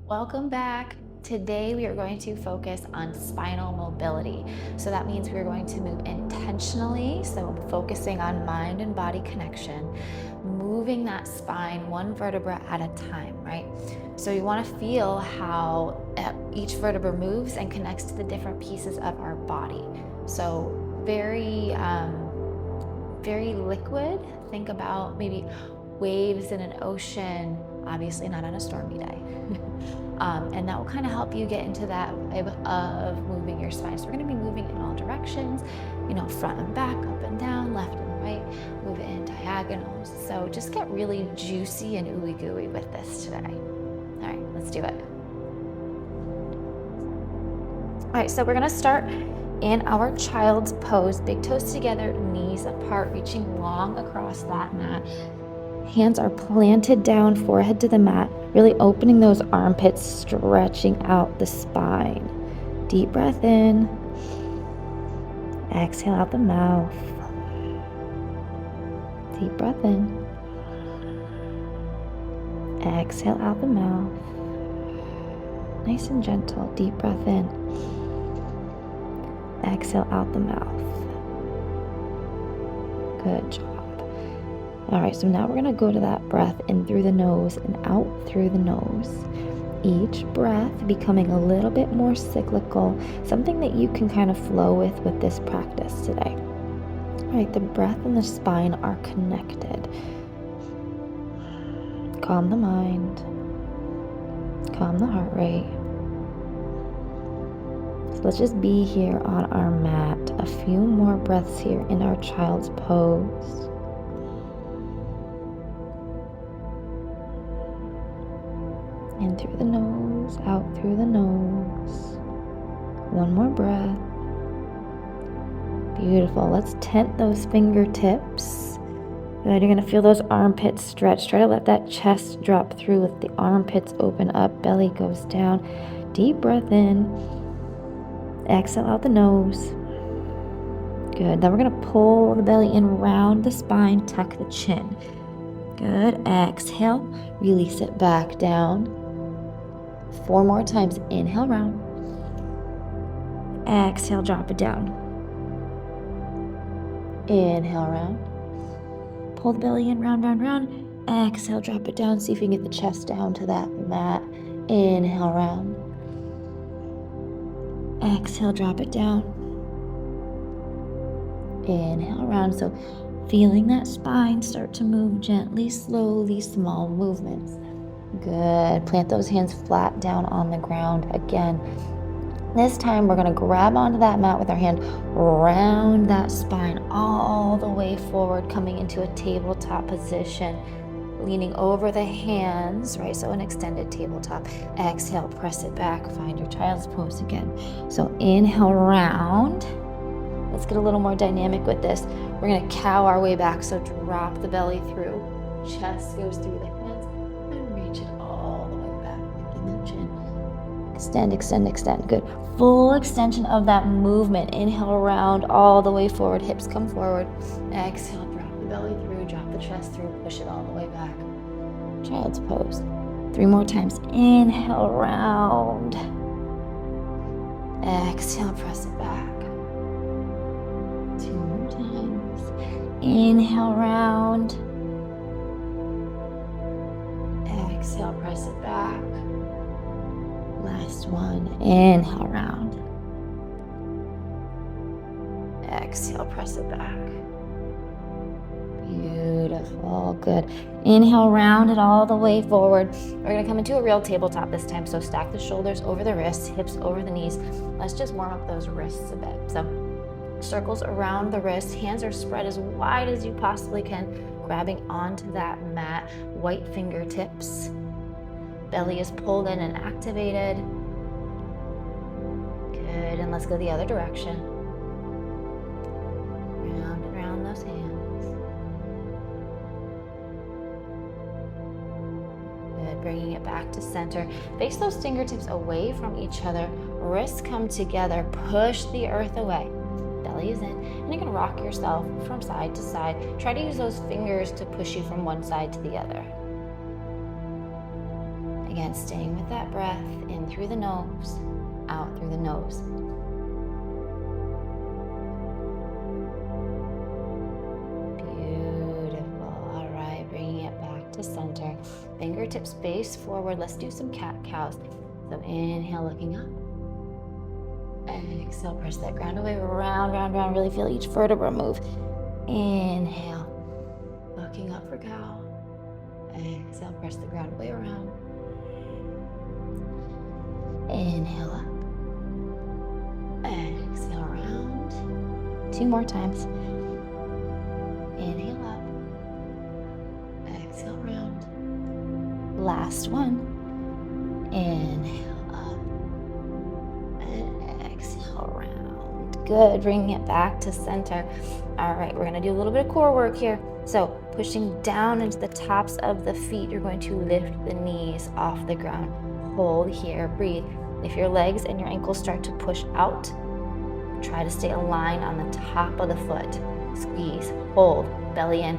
Welcome back. Today we are going to focus on spinal mobility. So that means we are going to move intentionally, so focusing on mind and body connection, moving that spine one vertebra at a time, right? So you want to feel how each vertebra moves and connects to the different pieces of our body. So very liquid. Think about maybe waves in an ocean, obviously not on a stormy day. And that will kind of help you get into that vibe of moving your spine. So we're going to be moving in all directions, front and back, up and down, left and right, move it in diagonals. So just get really juicy and ooey gooey with this today. All right, let's do it. All right, so we're going to start in our child's pose, big toes together, knees apart, reaching long across that mat. Hands are planted down, forehead to the mat, really opening those armpits, stretching out the spine. Deep breath in. Exhale out the mouth. Deep breath in. Exhale out the mouth. Nice and gentle. Deep breath in. Exhale out the mouth. Good job. All right, so now we're gonna go to that breath in through the nose and out through the nose. Each breath becoming a little bit more cyclical, something that you can kind of flow with this practice today. All right, the breath and the spine are connected. Calm the mind, calm the heart rate. So let's just be here on our mat. A few more breaths here in our child's pose. In through the nose, out through the nose. One more breath. Beautiful. Let's tent those fingertips. Good. You're going to feel those armpits stretch. Try to let that chest drop through. Let the armpits open up. Belly goes down. Deep breath in. Exhale out the nose. Good. Then we're going to pull the belly in, round the spine, tuck the chin. Good. Exhale. Release it back down. 4 more times. Inhale, round. Exhale, drop it down. Inhale, round. Pull the belly in, round, round, round. Exhale, drop it down. See if you can get the chest down to that mat. Inhale, round. Exhale, drop it down. Inhale, round. So feeling that spine start to move gently, slowly, small movements. Good. Plant those hands flat down on the ground. Again, this time we're going to grab onto that mat with our hand, round that spine all the way forward, coming into a tabletop position, leaning over the hands, right? So an extended tabletop. Exhale, press it back, find your child's pose again. So inhale, round. Let's get a little more dynamic with this. We're going to cow our way back, so drop the belly through. Chest goes through the hands and reach it all the way back, lifting the chin. Extend, extend, extend. Good. Full extension of that movement. Inhale, round all the way forward. Hips come forward. Exhale, drop the belly through, drop the chest through, push it all the way back. Child's pose. 3 more times. Inhale, round. Exhale, press it back. 2 more times. Inhale, round. Exhale, press it back. Last one. Inhale, round. Exhale, press it back. Beautiful. Good. Inhale, round it all the way forward. We're going to come into a real tabletop this time. So stack the shoulders over the wrists, hips over the knees. Let's just warm up those wrists a bit. So circles around the wrists. Hands are spread as wide as you possibly can, grabbing onto that mat. White fingertips. Belly is pulled in and activated. Good. And let's go the other direction. Round and round those hands. Good. Bringing it back to center. Face those fingertips away from each other. Wrists come together. Push the earth away. Belly is in. And you can rock yourself from side to side. Try to use those fingers to push you from one side to the other. Again, staying with that breath, in through the nose, out through the nose. Beautiful. All right, bringing it back to center. Fingertips face forward. Let's do some cat-cows. So inhale, looking up. Exhale, press that ground away, round, round, round. Really feel each vertebra move. Inhale, looking up for cow. Exhale, press the ground away, around. Inhale up. Exhale, around. 2 more times. Inhale up. Exhale, round. Last one. Inhale up. And exhale, round. Good. Bringing it back to center. All right, we're going to do a little bit of core work here. So pushing down into the tops of the feet, you're going to lift the knees off the ground. Hold here, breathe. If your legs and your ankles start to push out, try to stay aligned on the top of the foot. Squeeze, hold, belly in.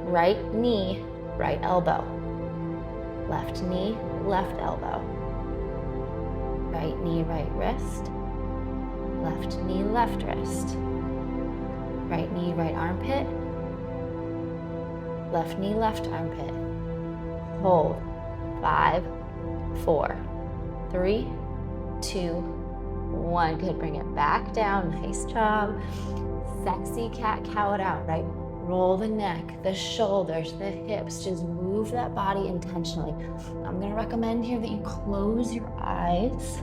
Right knee, right elbow. Left knee, left elbow. Right knee, right wrist. Left knee, left wrist. Right knee, right armpit. Left knee, left armpit. Hold. 5, 4, 3, 2, 1. Good. Bring it back down. Nice job. Sexy cat-cow it out, right? Roll the neck, the shoulders, the hips. Just move that body intentionally. I'm going to recommend here that you close your eyes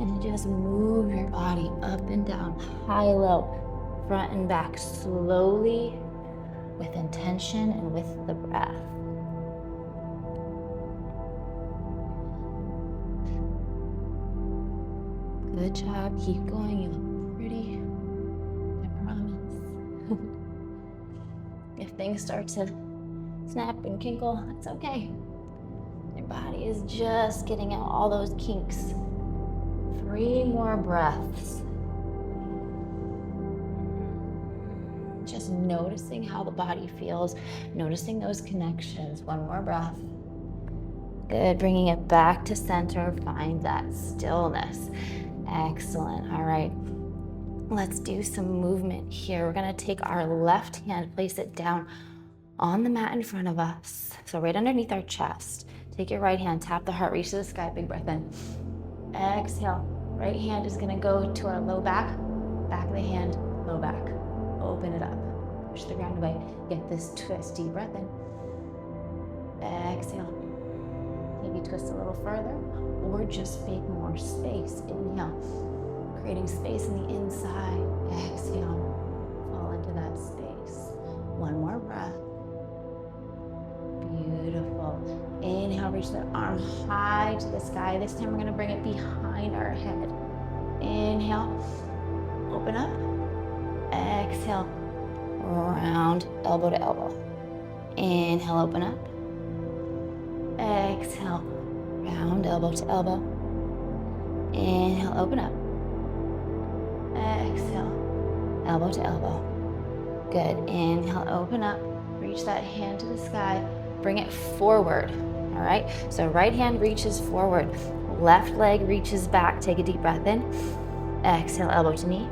and just move your body up and down, high, low, front and back, slowly, with intention and with the breath. Good job. Keep going. You look pretty. I promise. If things start to snap and kinkle, it's okay. Your body is just getting out all those kinks. 3 more breaths. Just noticing how the body feels, noticing those connections. 1 more breath. Good. Bringing it back to center. Find that stillness. Excellent. All right. Let's do some movement here. We're going to take our left hand, place it down on the mat in front of us. So right underneath our chest. Take your right hand, tap the heart, reach to the sky, big breath in. Exhale. Right hand is going to go to our low back. Back of the hand, low back. Open it up. Push the ground away. Get this twist. Deep breath in. Exhale. Maybe twist a little further, or just make more space. Inhale, creating space in the inside. Exhale, fall into that space. 1 more breath. Beautiful. Inhale, reach that arm high to the sky. This time we're going to bring it behind our head. Inhale, open up. Exhale, round, elbow to elbow. Inhale, open up. Exhale, round, elbow to elbow. Inhale, open up. Exhale, elbow to elbow. Good. Inhale, open up. Reach that hand to the sky. Bring it forward. All right. So right hand reaches forward. Left leg reaches back. Take a deep breath in. Exhale, elbow to knee.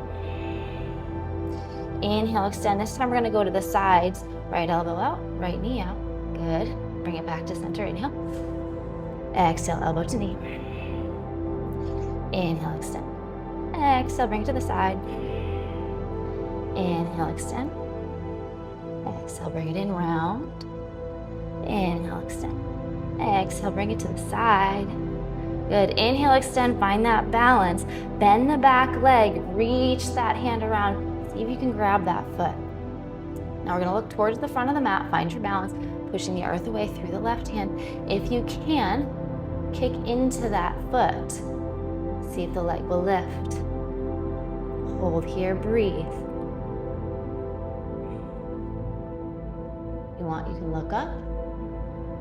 Inhale, extend. This time we're going to go to the sides. Right elbow out, right knee out. Good. Bring it back to center. Inhale. Exhale, elbow to knee. Inhale, extend. Exhale, bring it to the side. Inhale, extend. Exhale, bring it in round. Inhale, extend. Exhale, bring it to the side. Good. Inhale, extend. Find that balance. Bend the back leg. Reach that hand around. See if you can grab that foot. Now we're going to look towards the front of the mat. Find your balance. Pushing the earth away through the left hand. If you can, kick into that foot. See if the leg will lift. Hold here, breathe. If you want, you can look up.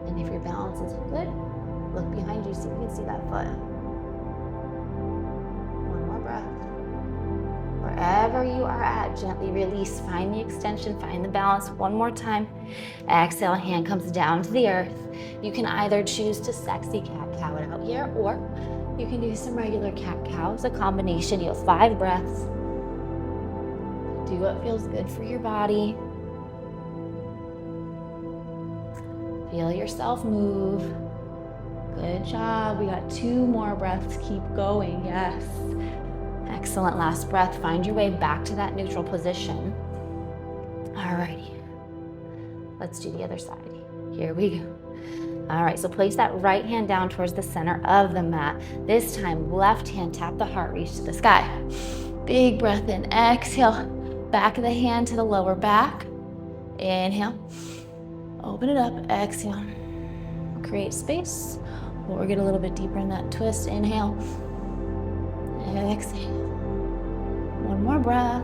And if your balance is good, look behind you, see if you can see that foot. 1 more breath. Wherever wherever you are at, gently release. Find the extension, find the balance. One more time. Exhale, hand comes down to the earth. You can either choose to sexy cat-cow it out here, or you can do some regular cat-cow. It's a combination. You have 5 breaths. Do what feels good for your body. Feel yourself move. Good job. We got 2 more breaths. Keep going. Yes. Excellent. Last breath. Find your way back to that neutral position. Alrighty. Let's do the other side. Here we go. All right, so place that right hand down towards the center of the mat. This time, left hand, tap the heart, reach to the sky. Big breath in. Exhale. Back of the hand to the lower back. Inhale. Open it up. Exhale. Create space. Or get a little bit deeper in that twist. Inhale. Exhale. One more breath.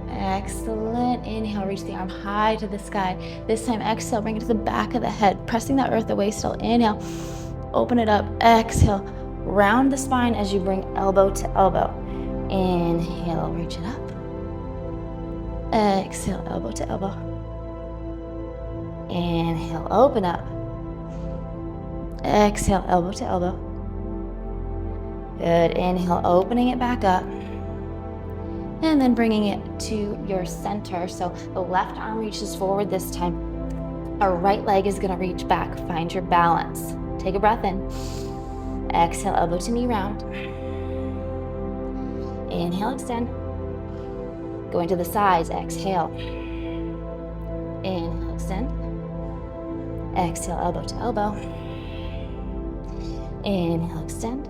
Excellent. Inhale, reach the arm high to the sky. This time, exhale, bring it to the back of the head, pressing that earth away still. Inhale. Open it up. Exhale. Round the spine as you bring elbow to elbow. Inhale, reach it up. Exhale, elbow to elbow. Inhale, open up. Exhale, elbow to elbow. Good. Inhale, opening it back up. And then bringing it to your center. So the left arm reaches forward this time. Our right leg is going to reach back. Find your balance. Take a breath in. Exhale, elbow to knee round. Inhale, extend. Going to the sides, exhale. Inhale, extend. Exhale, elbow to elbow. Inhale, extend.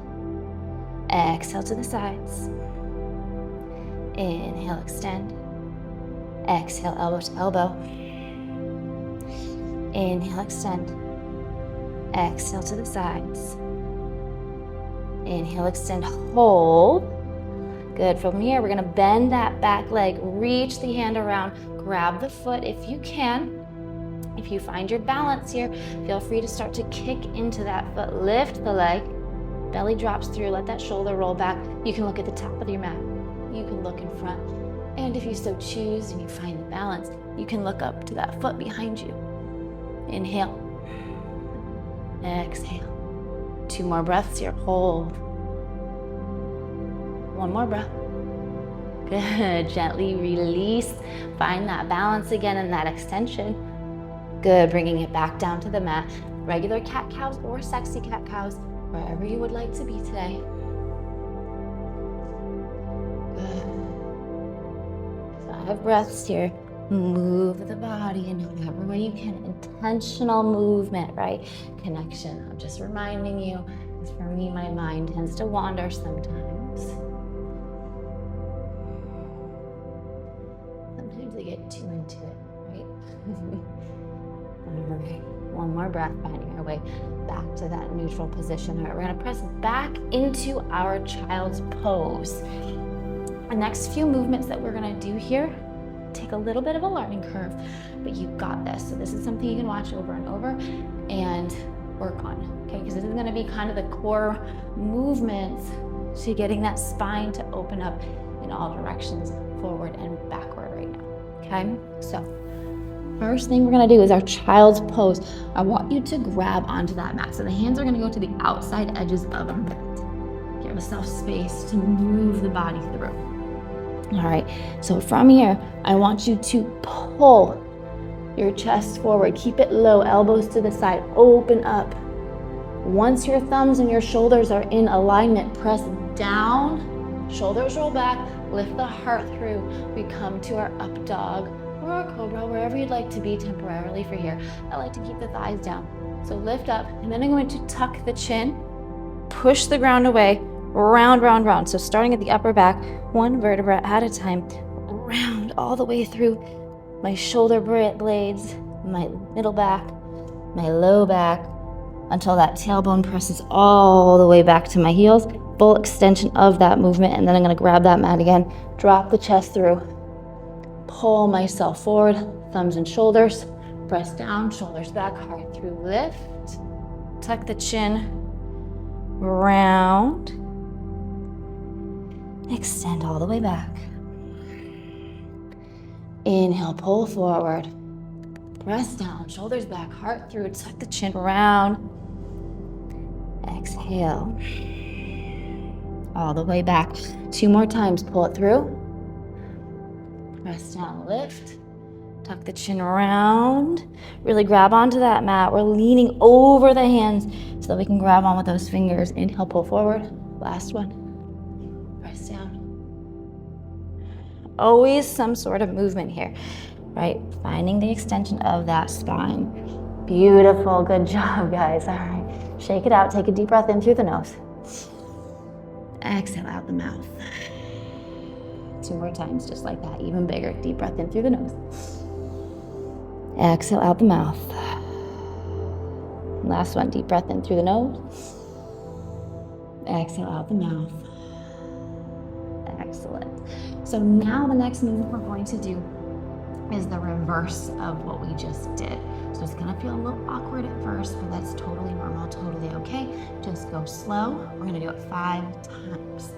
Exhale to the sides. Inhale, extend. Exhale, elbow to elbow. Inhale, extend. Exhale to the sides. Inhale, extend, hold. Good. From here, we're going to bend that back leg, reach the hand around, grab the foot if you can. If you find your balance here, feel free to start to kick into that foot. Lift the leg, belly drops through, let that shoulder roll back. You can look at the top of your mat. You can look in front. And if you so choose and you find the balance, you can look up to that foot behind you. Inhale. Exhale. 2 more breaths here. Hold. 1 more breath. Good. Gently release. Find that balance again and that extension. Good. Bringing it back down to the mat. Regular cat-cows or sexy cat-cows, wherever you would like to be today. Good. 5 breaths here. Move the body in whatever way you can. Intentional movement, right? Connection. I'm just reminding you, because for me, my mind tends to wander sometimes. Sometimes I get too into it, right? All right. 1 more breath, finding our way back to that neutral position. All right, we're going to press back into our child's pose. The next few movements that we're going to do here take a little bit of a learning curve, but you got this. So this is something you can watch over and over and work on, okay? Because this is going to be kind of the core movements to getting that spine to open up in all directions, forward and backward right now, okay? So first thing we're going to do is our child's pose. I want you to grab onto that mat. So the hands are going to go to the outside edges of our mat. Give yourself space to move the body through. All right, so from here, I want you to pull your chest forward. Keep it low, elbows to the side, open up. Once your thumbs and your shoulders are in alignment, press down, shoulders roll back, lift the heart through. We come to our up dog or our cobra, wherever you'd like to be temporarily for here. I like to keep the thighs down. So lift up, and then I'm going to tuck the chin, push the ground away, round, round, round. So starting at the upper back, 1 vertebra at a time, round all the way through my shoulder blades, my middle back, my low back, until that tailbone presses all the way back to my heels. Full extension of that movement, and then I'm going to grab that mat again, drop the chest through, pull myself forward, thumbs and shoulders, press down, shoulders back, heart through, lift, tuck the chin, round, Extend all the way back. Inhale, pull forward. Press down, shoulders back, heart through, tuck the chin round. Exhale. All the way back. 2 more times, pull it through. Press down, lift. Tuck the chin around. Really grab onto that mat. We're leaning over the hands so that we can grab on with those fingers. Inhale, pull forward. Last one. Press down. Always some sort of movement here, right? Finding the extension of that spine. Beautiful, good job, guys. All right, shake it out. Take a deep breath in through the nose. Exhale out the mouth. 2 more times, just like that, even bigger. Deep breath in through the nose. Exhale out the mouth. Last one, deep breath in through the nose. Exhale out the mouth. Excellent. So now the next movement we're going to do is the reverse of what we just did. So it's gonna feel a little awkward at first, but that's totally normal, totally okay. Just go slow. We're gonna do it 5 times.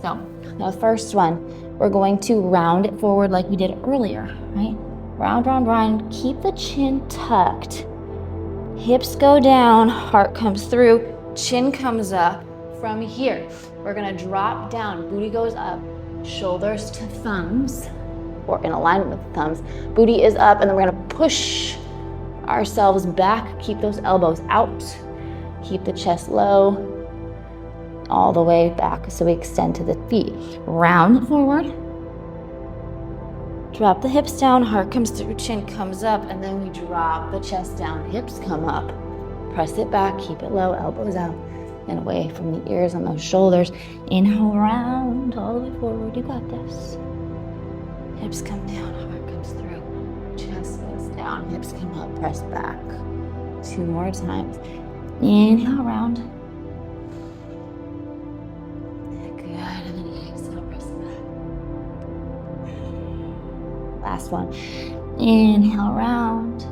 So the first one, we're going to round it forward like we did earlier, right? Round, round, round. Keep the chin tucked. Hips go down, heart comes through, chin comes up. From here, we're gonna drop down, booty goes up, shoulders to thumbs, or in alignment with the thumbs. Booty is up, and then we're gonna push ourselves back. Keep those elbows out. Keep the chest low, all the way back so we extend to the feet. Round forward. Drop the hips down, heart comes through, chin comes up, and then we drop the chest down, hips come up. Press it back, keep it low, elbows out and away from the ears and those shoulders. Inhale, round, all the way forward, you got this. Hips come down, heart comes through, chest goes down, hips come up, press back. 2 more times. Inhale, round. Good, and then exhale, press back. Last one. Inhale, round.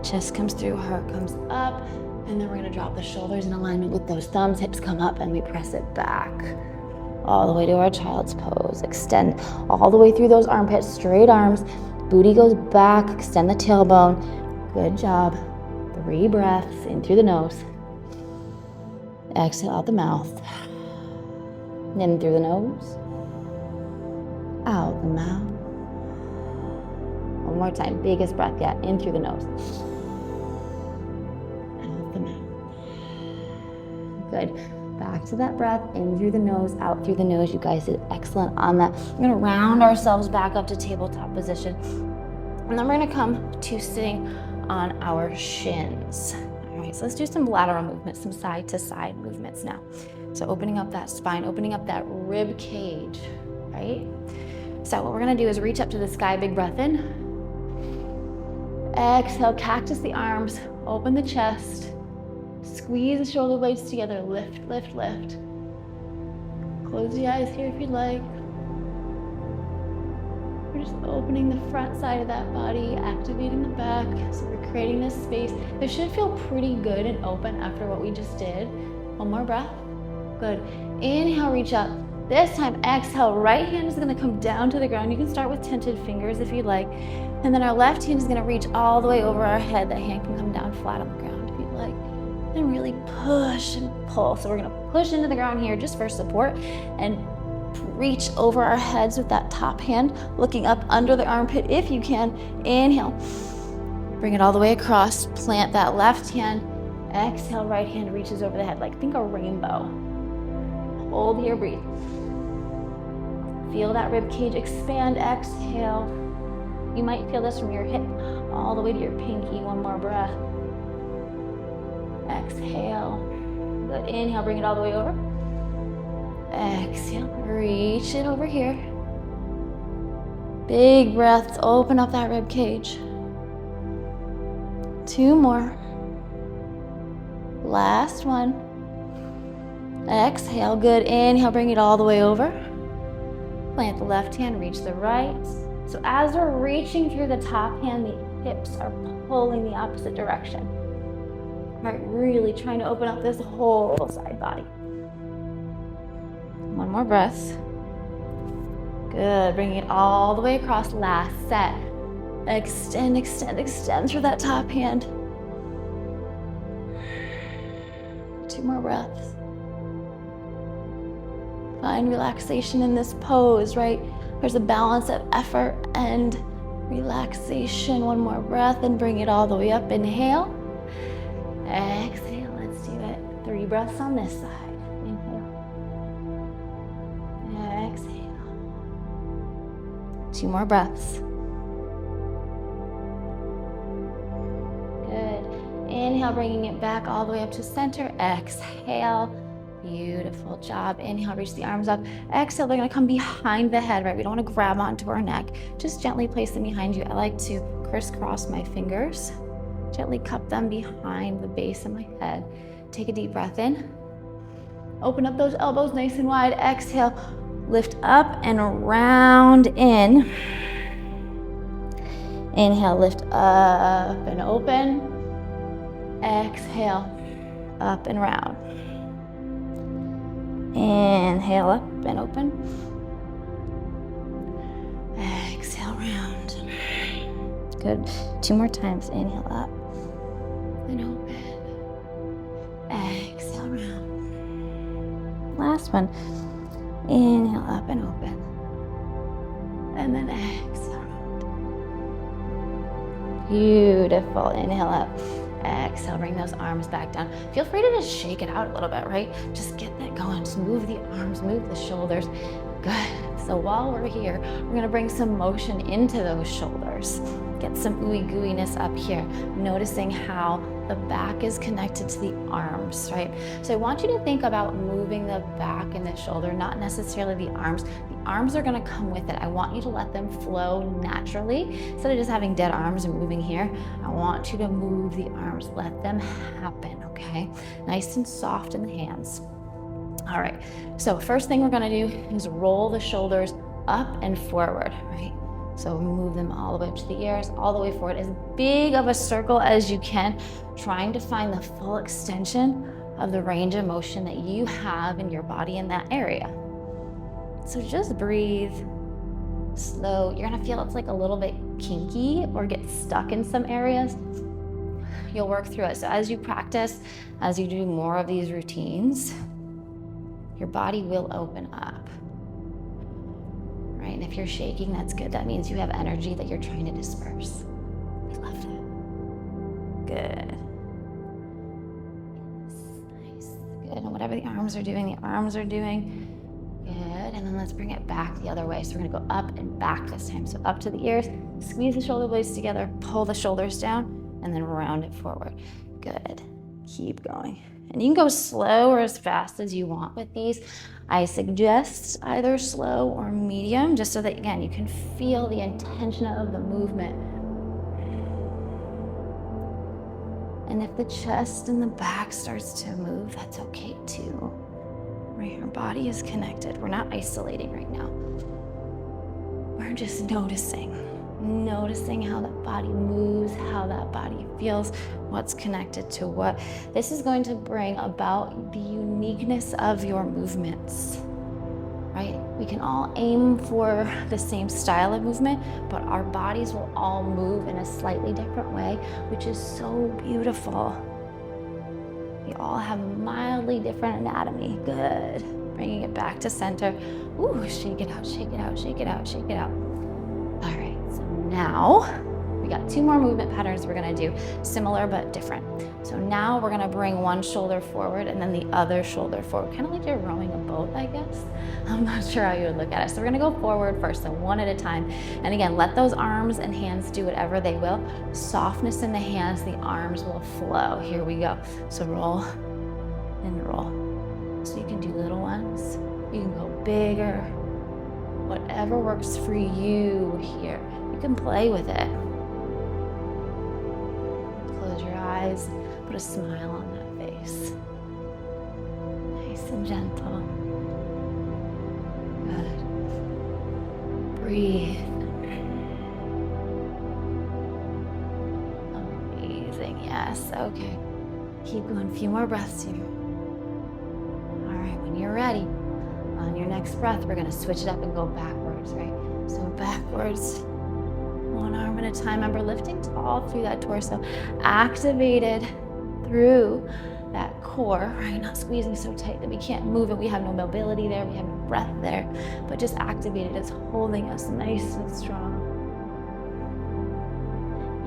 Chest comes through, heart comes up, and then we're gonna drop the shoulders in alignment with those thumbs, hips come up, and we press it back. All the way to our child's pose. Extend all the way through those armpits, straight arms. Booty goes back, extend the tailbone. Good job. 3 breaths in through the nose. Exhale out the mouth. In through the nose. Out the mouth. One more time, biggest breath yet. In through the nose. Out the mouth. Good. Back to that breath, in through the nose, out through the nose. You guys did excellent on that. We're gonna round ourselves back up to tabletop position. And then we're gonna come to sitting on our shins. All right, so let's do some lateral movements, some side to side movements now. So opening up that spine, opening up that rib cage, right? So what we're gonna do is reach up to the sky, big breath in. Exhale, cactus the arms, open the chest. Squeeze the shoulder blades together, lift, lift, lift. Close the eyes here if you'd like. We're just opening the front side of that body, activating the back. So we're creating this space. This should feel pretty good and open after what we just did. One more breath. Good. Inhale, reach up. This time, exhale, right hand is gonna come down to the ground. You can start with tented fingers if you'd like. And then our left hand is gonna reach all the way over our head. That hand can come down flat on the ground if you'd like. And really push and pull. So we're gonna push into the ground here just for support and reach over our heads with that top hand, looking up under the armpit if you can. Inhale, bring it all the way across, plant that left hand. Exhale, right hand reaches over the head, like think a rainbow. Hold here, breathe. Feel that rib cage expand, exhale. You might feel this from your hip all the way to your pinky. One more breath. Exhale. Good. Inhale, bring it all the way over. Exhale, reach it over here. Big breaths, open up that rib cage. 2 more. Last one. Exhale, good. Inhale, bring it all the way over. Plant the left hand, reach the right. So as we're reaching through the top hand, the hips are pulling the opposite direction. Right, really trying to open up this whole side body. more breaths. Good, bringing it all the way across, last set. Extend, extend, extend through that top hand. 2 more breaths. Find relaxation in this pose, right? There's a balance of effort and relaxation. 1 more breath and bring it all the way up. Inhale. Exhale, let's do it. 3 breaths on this side. Inhale. Exhale. 2 more breaths. Good. Inhale, bringing it back all the way up to center. Exhale. Beautiful job. Inhale, reach the arms up. Exhale, they're gonna come behind the head, right? We don't wanna grab onto our neck. Just gently place them behind you. I like to crisscross my fingers. Gently cup them behind the base of my head. Take a deep breath in. Open up those elbows nice and wide. Exhale, lift up and round in. Inhale, lift up and open. Exhale, up and round. Inhale, up and open. Exhale, round. Good. 2 more times. Inhale, up and open. Exhale, round. Last one. Inhale, up and open. And then exhale, round. Beautiful. Inhale, up. Exhale, bring those arms back down. Feel free to just shake it out a little bit, right? Just get that going. Just move the arms, move the shoulders. Good. So while we're here, we're gonna bring some motion into those shoulders. Get some ooey gooiness up here. Noticing how the back is connected to the arms, right? So I want you to think about moving the back and the shoulder, not necessarily the arms. The arms are gonna come with it. I want you to let them flow naturally. Instead of just having dead arms and moving here, I want you to move the arms. Let them happen, okay? Nice and soft in the hands. All right, so first thing we're gonna do is roll the shoulders up and forward, right? So move them all the way up to the ears, all the way forward, as big of a circle as you can, trying to find the full extension of the range of motion that you have in your body in that area. So just breathe, slow. You're gonna feel it's like a little bit kinky or get stuck in some areas. You'll work through it. So as you practice, as you do more of these routines, your body will open up. Right? And if you're shaking, that's good. That means you have energy that you're trying to disperse. We love that. Good. Nice. Good. And whatever the arms are doing, the arms are doing. Good. And then let's bring it back the other way. So we're gonna go up and back this time. So up to the ears, squeeze the shoulder blades together, pull the shoulders down, and then round it forward. Good. Keep going. And you can go slow or as fast as you want with these. I suggest either slow or medium, just so that, again, you can feel the intention of the movement. And if the chest and the back starts to move, that's okay too. Right, our body is connected. We're not isolating right now. We're just noticing how that body moves, how that body feels, what's connected to what. This is going to bring about the uniqueness of your movements, right? We can all aim for the same style of movement, but our bodies will all move in a slightly different way, which is so beautiful. We all have mildly different anatomy. Good. Bringing it back to center. Ooh, shake it out, shake it out, shake it out, shake it out. All right, so now we got 2 more movement patterns we're gonna do, similar but different. So now we're gonna bring one shoulder forward and then the other shoulder forward, kind of like you're rowing a boat, I guess. I'm not sure how you would look at it. So we're gonna go forward first, so one at a time. And again, let those arms and hands do whatever they will. Softness in the hands, the arms will flow. Here we go. So roll and roll. So you can do little ones, you can go bigger, whatever works for you here. You can play with it. Close your eyes, put a smile on that face. Nice and gentle. Good. Breathe. Amazing, yes, okay. Keep going, a few more breaths here. All right, when you're ready, on your next Next breath, we're gonna switch it up and go backwards, right? So backwards, one arm at a time. Remember, lifting tall through that torso, activated through that core, right? Not squeezing so tight that we can't move it. We have no mobility there, we have no breath there, but just activated. It's holding us nice and strong.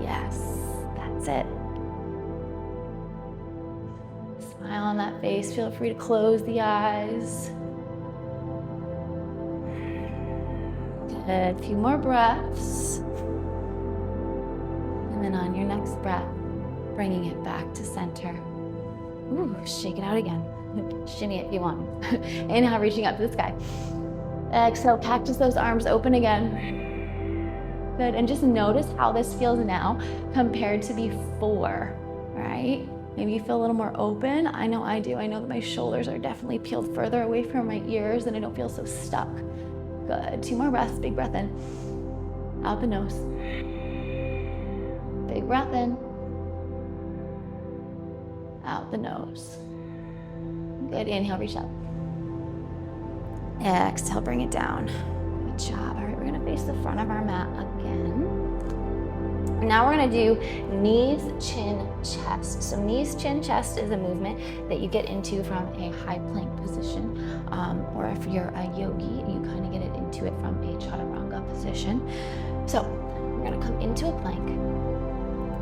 Yes, that's it. Smile on that face. Feel free to close the eyes. Good. A few more breaths. And then on your next breath, bringing it back to center. Ooh, shake it out again. Shimmy it if you want. Inhale, reaching up to the sky. Exhale, cactus those arms open again. Good, and just notice how this feels now compared to before, right? Maybe you feel a little more open. I know I do. I know that my shoulders are definitely peeled further away from my ears and I don't feel so stuck. Good, 2 more breaths, big breath in. Out the nose. Big breath in. Out the nose. Good, inhale, reach up. Exhale, bring it down. Good job. All right, we're gonna face the front of our mat again. Now we're gonna do knees, chin, chest. So knees, chin, chest is a movement that you get into from a high plank position, or if you're a yogi, you kind of get it into it from a chaturanga position. So we're gonna come into a plank,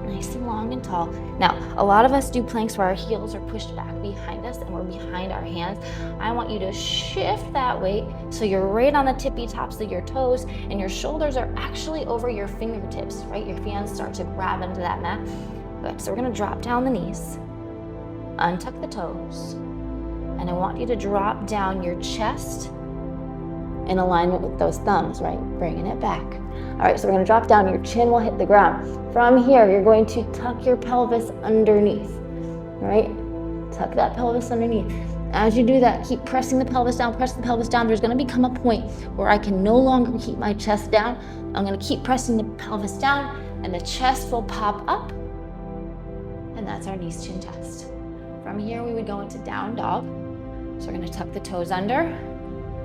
nice and long and tall. Now, a lot of us do planks where our heels are pushed back behind us and we're behind our hands. I want you to shift that weight so you're right on the tippy tops of your toes and your shoulders are actually over your fingertips, right? Your hands start to grab into that mat. Good, so we're gonna drop down the knees, untuck the toes, and I want you to drop down your chest in alignment with those thumbs, right? Bringing it back. All right, so we're gonna drop down, your chin will hit the ground. From here, you're going to tuck your pelvis underneath, right? Tuck that pelvis underneath. As you do that, keep pressing the pelvis down, press the pelvis down. There's gonna become a point where I can no longer keep my chest down. I'm gonna keep pressing the pelvis down and the chest will pop up. And that's our knees, chin, chest. From here, we would go into down dog. So we're gonna tuck the toes under,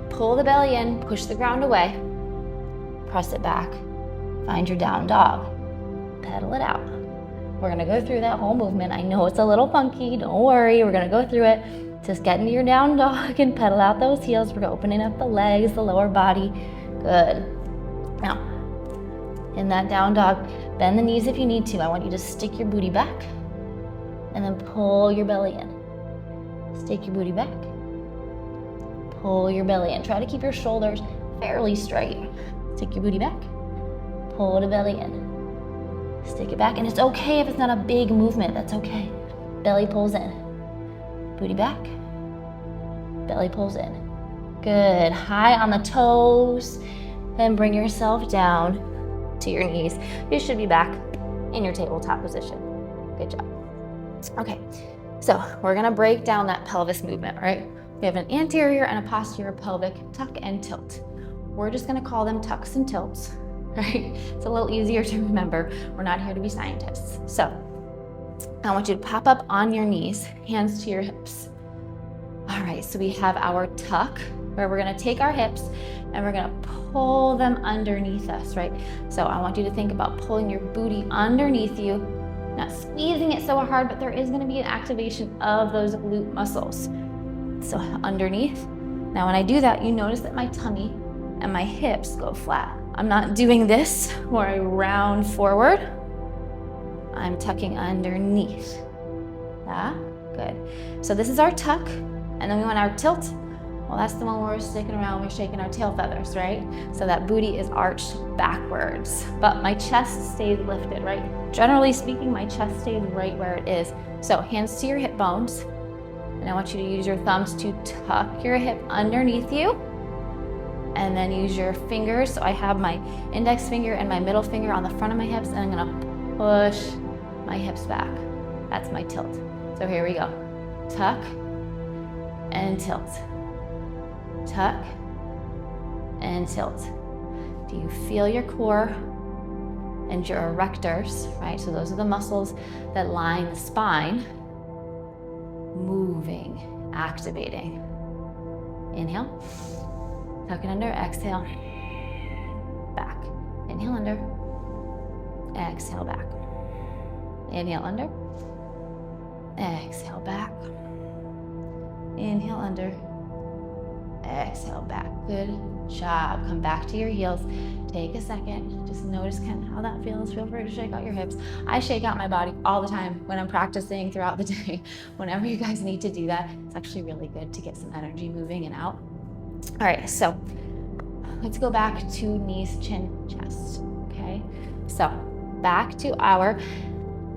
pull the belly in, push the ground away, press it back, find your down dog, pedal it out. We're gonna go through that whole movement. I know it's a little funky, don't worry, we're gonna go through it. Just get into your down dog and pedal out those heels. We're opening up the legs, the lower body. Good. Now, in that down dog, bend the knees if you need to. I want you to stick your booty back and then pull your belly in. Stick your booty back, pull your belly in. Try to keep your shoulders fairly straight. Stick your booty back, pull the belly in, stick it back. And it's okay if it's not a big movement, that's okay. Belly pulls in, booty back, belly pulls in. Good, high on the toes, then bring yourself down to your knees. You should be back in your tabletop position. Good job. Okay, so we're gonna break down that pelvis movement, right? We have an anterior and a posterior pelvic tuck and tilt. We're just gonna call them tucks and tilts, right? It's a little easier to remember. We're not here to be scientists. So I want you to pop up on your knees, hands to your hips. All right, so we have our tuck, where we're gonna take our hips and we're gonna pull them underneath us, right? So I want you to think about pulling your booty underneath you, not squeezing it so hard, but there is gonna be an activation of those glute muscles. So underneath. Now when I do that, you notice that my tummy and my hips go flat. I'm not doing this where I round forward. I'm tucking underneath. Yeah, good. So this is our tuck, and then we want our tilt. Well, that's the one where we're sticking around, we're shaking our tail feathers, right? So that booty is arched backwards, but my chest stays lifted, right? Generally speaking, my chest stays right where it is. So hands to your hip bones, and I want you to use your thumbs to tuck your hip underneath you, and then use your fingers. So I have my index finger and my middle finger on the front of my hips, and I'm gonna push my hips back. That's my tilt. So here we go. Tuck and tilt. Tuck and tilt. Do you feel your core and your erectors, right? So those are the muscles that line the spine, moving, activating. Inhale. Tuck it under, exhale, back. Inhale under, exhale back. Inhale under, exhale back. Inhale under, exhale back. Good job. Come back to your heels. Take a second. Just notice kind of how that feels. Feel free to shake out your hips. I shake out my body all the time when I'm practicing throughout the day. Whenever you guys need to do that, it's actually really good to get some energy moving and out. All right, so let's go back to knees, chin, chest. Okay, so back to our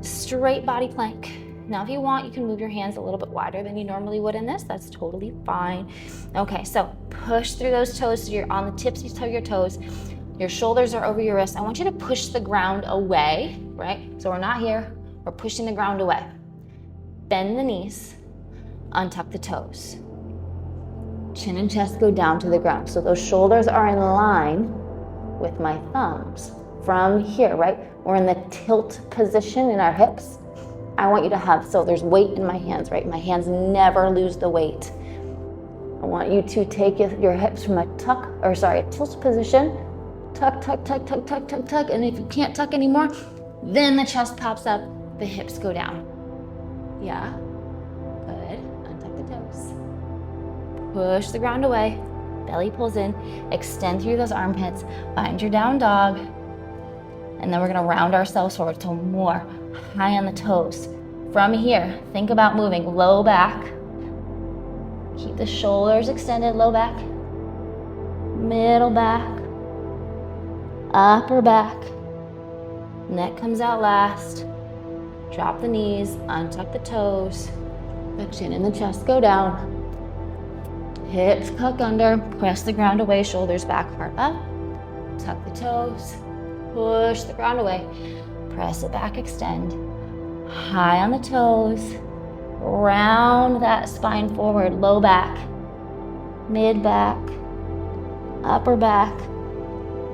straight body plank. Now, if you want, you can move your hands a little bit wider than you normally would in this. That's totally fine. Okay, so push through those toes so you're on the tips of your toes. Your shoulders are over your wrists. I want you to push the ground away, right? So we're not here, we're pushing the ground away. Bend the knees, untuck the toes. Chin and chest go down to the ground. So those shoulders are in line with my thumbs. From here, right? We're in the tilt position in our hips. I want you to have, so there's weight in my hands, right? My hands never lose the weight. I want you to take your hips from a tilt position. Tuck, tuck, tuck, tuck, tuck, tuck, tuck. And if you can't tuck anymore, then the chest pops up, the hips go down. Yeah, good. Untuck the toes. Push the ground away. Belly pulls in. Extend through those armpits. Find your down dog. And then we're gonna round ourselves forward, so more high on the toes. From here, think about moving low back. Keep the shoulders extended, low back, middle back, upper back. Neck comes out last. Drop the knees, untuck the toes. The chin and the chest go down. Hips tuck under, press the ground away, shoulders back, heart up. Tuck the toes, push the ground away. Press it back, extend. High on the toes. Round that spine forward, low back, mid back, upper back,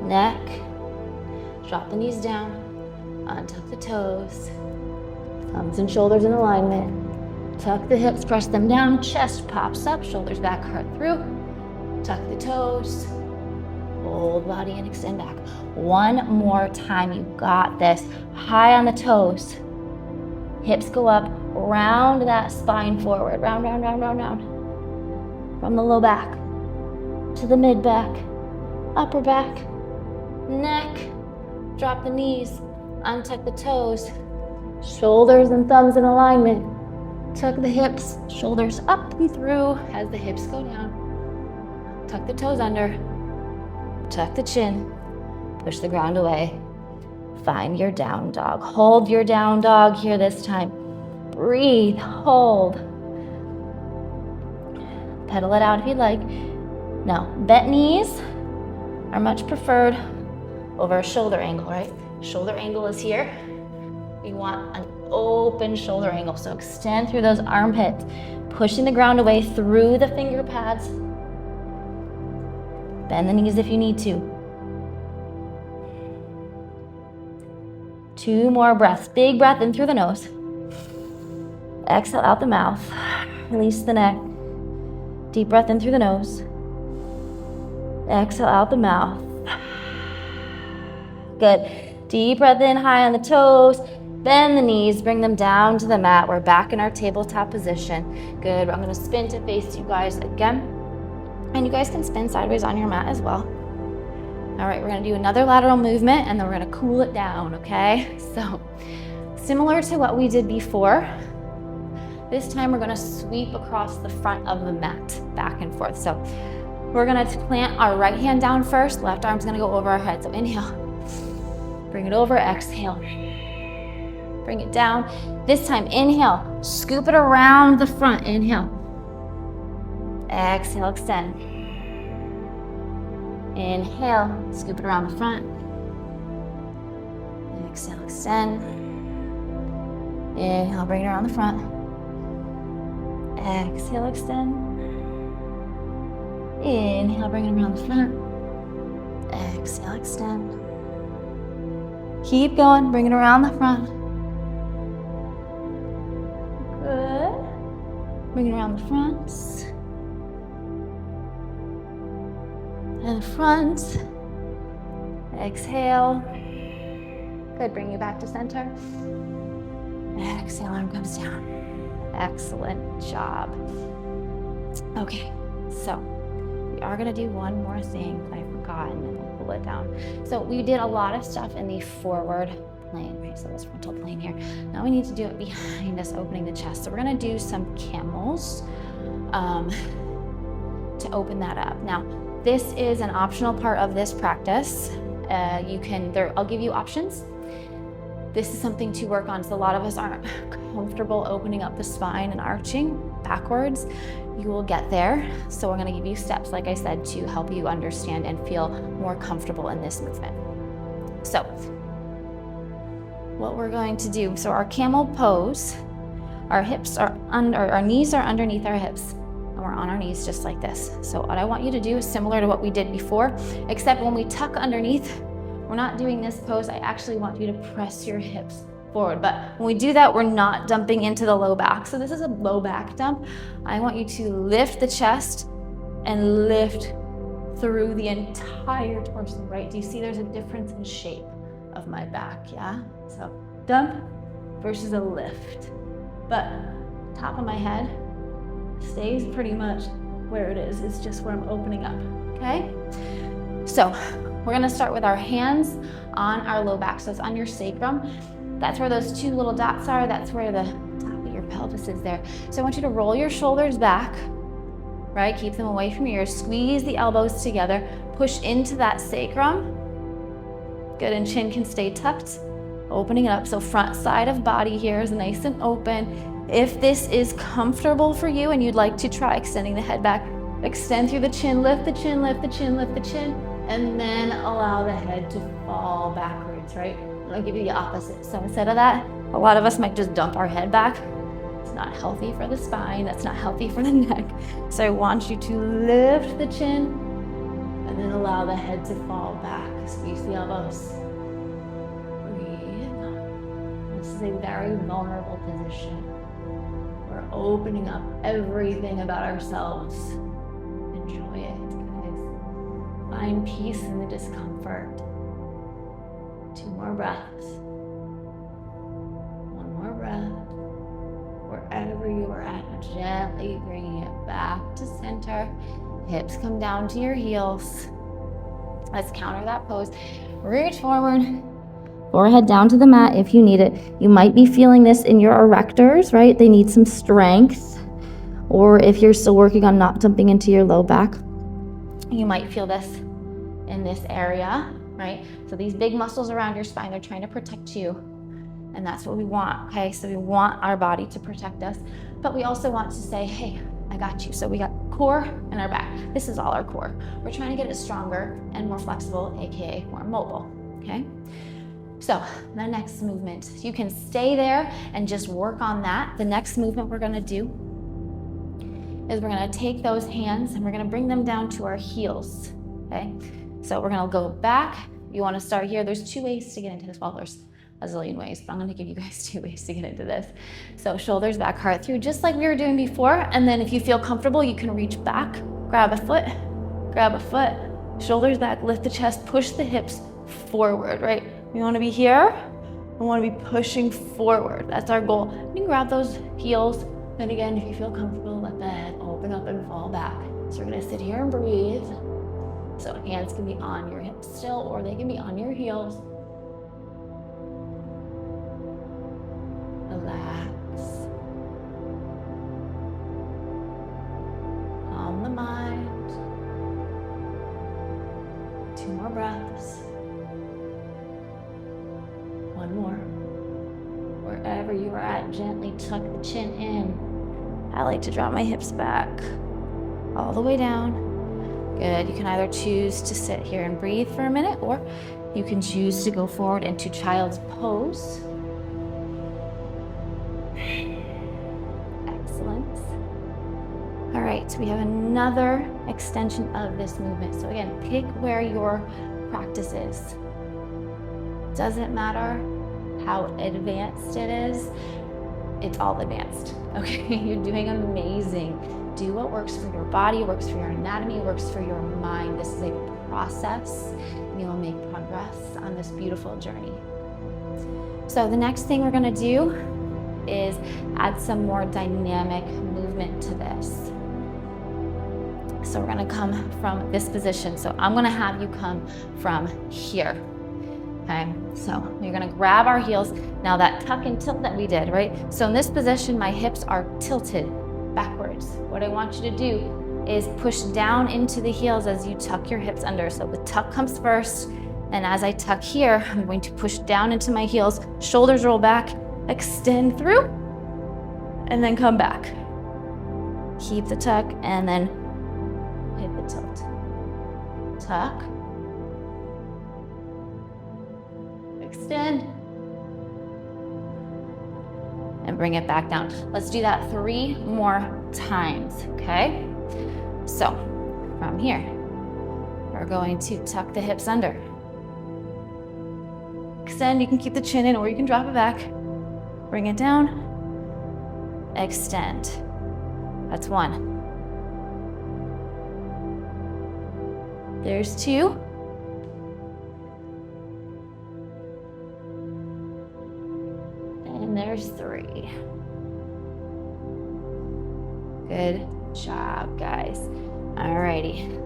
neck. Drop the knees down, untuck the toes. Thumbs and shoulders in alignment. Tuck the hips, press them down, chest pops up, shoulders back, heart through. Tuck the toes. Hold body and extend back. One more time, you got this. High on the toes. Hips go up, round that spine forward. Round, round, round, round, round. From the low back to the mid back, upper back, neck. Drop the knees, untuck the toes. Shoulders and thumbs in alignment. Tuck the hips, shoulders up and through as the hips go down. Tuck the toes under. Tuck the chin, push the ground away. Find your down dog. Hold your down dog here this time. Breathe, hold. Pedal it out if you'd like. Now, bent knees are much preferred over a shoulder angle, right? Shoulder angle is here. We want an open shoulder angle, so extend through those armpits, pushing the ground away through the finger pads. Bend the knees if you need to. 2 more breaths. Big breath in through the nose. Exhale out the mouth. Release the neck. Deep breath in through the nose. Exhale out the mouth. Good. Deep breath in, high on the toes. Bend the knees, bring them down to the mat. We're back in our tabletop position. Good. I'm gonna spin to face you guys again. And you guys can spin sideways on your mat as well. All right, we're gonna do another lateral movement and then we're gonna cool it down, okay? So, similar to what we did before, this time we're gonna sweep across the front of the mat, back and forth. So, we're gonna plant our right hand down first, left arm's gonna go over our head. So inhale, bring it over, exhale. Bring it down. This time, inhale, scoop it around the front, inhale. Exhale, extend. Inhale, scoop it around the front. Exhale, extend. Inhale, bring it around the front. Exhale, extend. Inhale, bring it around the front. Exhale, extend. Keep going, bring it around the front. Good. Bring it around the front. and front. Exhale. Good, bring you back to center. Exhale, arm comes down. Excellent job. Okay, so we are gonna do one more thing that I forgot, and then we'll pull it down. So we did a lot of stuff in the forward plane, right? So this frontal plane here. Now we need to do it behind us, opening the chest. So we're gonna do some camels to open that up. Now, this is an optional part of this practice. I'll give you options. This is something to work on. So a lot of us aren't comfortable opening up the spine and arching backwards. You will get there. So we're gonna give you steps, like I said, to help you understand and feel more comfortable in this movement. So what we're going to do, so our camel pose, our hips are under, our knees are underneath our hips, and we're on our knees just like this. So what I want you to do is similar to what we did before, except when we tuck underneath, we're not doing this pose. I actually want you to press your hips forward. But when we do that, we're not dumping into the low back. So this is a low back dump. I want you to lift the chest and lift through the entire torso, right? Do you see there's a difference in shape of my back, yeah? So dump versus a lift. But top of my head stays pretty much where it is. It's just where I'm opening up, okay? So we're gonna start with our hands on our low back. So it's on your sacrum. That's where those two little dots are. That's where the top of your pelvis is there. So I want you to roll your shoulders back, right? Keep them away from your ears. Squeeze the elbows together. Push into that sacrum. Good, and chin can stay tucked. Opening it up. So front side of body here is nice and open. If this is comfortable for you and you'd like to try extending the head back, extend through the chin, lift the chin, lift the chin, lift the chin, and then allow the head to fall backwards, right? I'll give you the opposite. So instead of that, a lot of us might just dump our head back. It's not healthy for the spine. That's not healthy for the neck. So I want you to lift the chin and then allow the head to fall back. Squeeze the elbows. Breathe. This is a very vulnerable position. We're opening up everything about ourselves. Enjoy it, guys. Find peace in the discomfort. 2 more breaths. 1 more breath. Wherever you are at, gently bringing it back to center. Hips come down to your heels. Let's counter that pose. Reach forward. Forehead down to the mat if you need it. You might be feeling this in your erectors, right? They need some strength. Or if you're still working on not dumping into your low back, you might feel this in this area, right? So these big muscles around your spine, they're trying to protect you. And that's what we want, okay? So we want our body to protect us, but we also want to say, hey, I got you. So we got core and our back. This is all our core. We're trying to get it stronger and more flexible, AKA more mobile, okay? So the next movement, you can stay there and just work on that. The next movement we're gonna do is we're gonna take those hands and we're gonna bring them down to our heels, okay? So we're gonna go back. You wanna start here. There's 2 ways to get into this. Well, there's a zillion ways, but I'm gonna give you guys 2 ways to get into this. So shoulders back, heart through, just like we were doing before. And then if you feel comfortable, you can reach back, grab a foot, shoulders back, lift the chest, push the hips forward, right? We wanna be here. We wanna be pushing forward. That's our goal. You can grab those heels. Then again, if you feel comfortable, let the head open up and fall back. So we're gonna sit here and breathe. So hands can be on your hips still, or they can be on your heels. Relax. Calm the mind. 2 more breaths. 1 more. Wherever you are at, gently tuck the chin in. I like to drop my hips back all the way down. Good. You can either choose to sit here and breathe for a minute, or you can choose to go forward into child's pose. Excellent. All right, so we have another extension of this movement. So again, pick where your practice is. Doesn't matter how advanced it is, it's all advanced, okay? You're doing amazing. Do what works for your body, works for your anatomy, works for your mind. This is a process, and you will make progress on this beautiful journey. So the next thing we're gonna do is add some more dynamic movement to this. So we're gonna come from this position. So I'm gonna have you come from here. Okay, so you're gonna grab our heels. Now that tuck and tilt that we did, right? So in this position, my hips are tilted backwards. What I want you to do is push down into the heels as you tuck your hips under. So the tuck comes first, and as I tuck here, I'm going to push down into my heels, shoulders roll back, extend through, and then come back. Keep the tuck, and then hit the tilt. Tuck, extend, and bring it back down. Let's do that 3 more times, okay? So from here, we're going to tuck the hips under. Extend, you can keep the chin in or you can drop it back. Bring it down, extend. That's 1. There's 2. And there's 3. Good job, guys. Alrighty.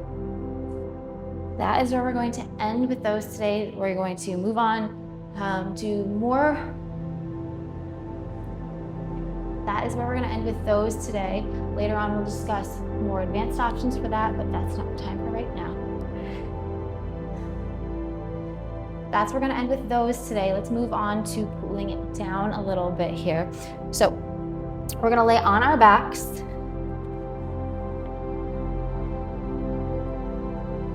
That is where we're going to end with those today. We're going to move on to more. That is where we're going to end with those today. Later on, we'll discuss more advanced options for that, but that's not the time for right now. That's where we're going to end with those today. Let's move on to cooling it down a little bit here. So we're going to lay on our backs.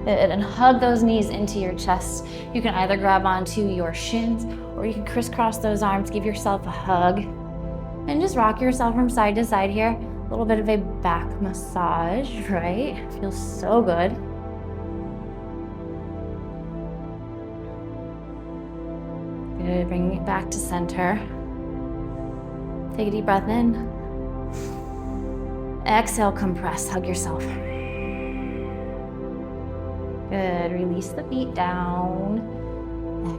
And hug those knees into your chest. You can either grab onto your shins or you can crisscross those arms, give yourself a hug, and just rock yourself from side to side here. A little bit of a back massage, right? Feels so good. Good, bringing it back to center. Take a deep breath in. Exhale, compress, hug yourself. Good, release the feet down.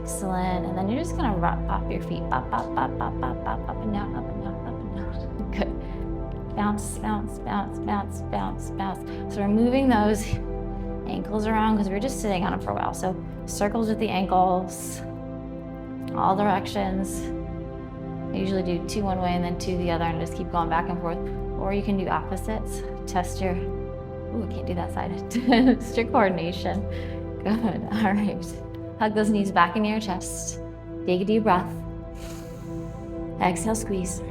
Excellent, and then you're just gonna pop your feet, pop, pop, pop, pop, pop, pop, up and down, up and down, up and down. Good. Bounce, bounce, bounce, bounce, bounce, bounce. So we're moving those ankles around because we were just sitting on them for a while. So circles with the ankles, all directions. I usually do 2 one way and then 2 the other and just keep going back and forth. Or you can do opposites. Test your, ooh, I can't do that side. It's your coordination. Good, all right. Hug those knees back into your chest. Take a deep breath. Exhale, squeeze.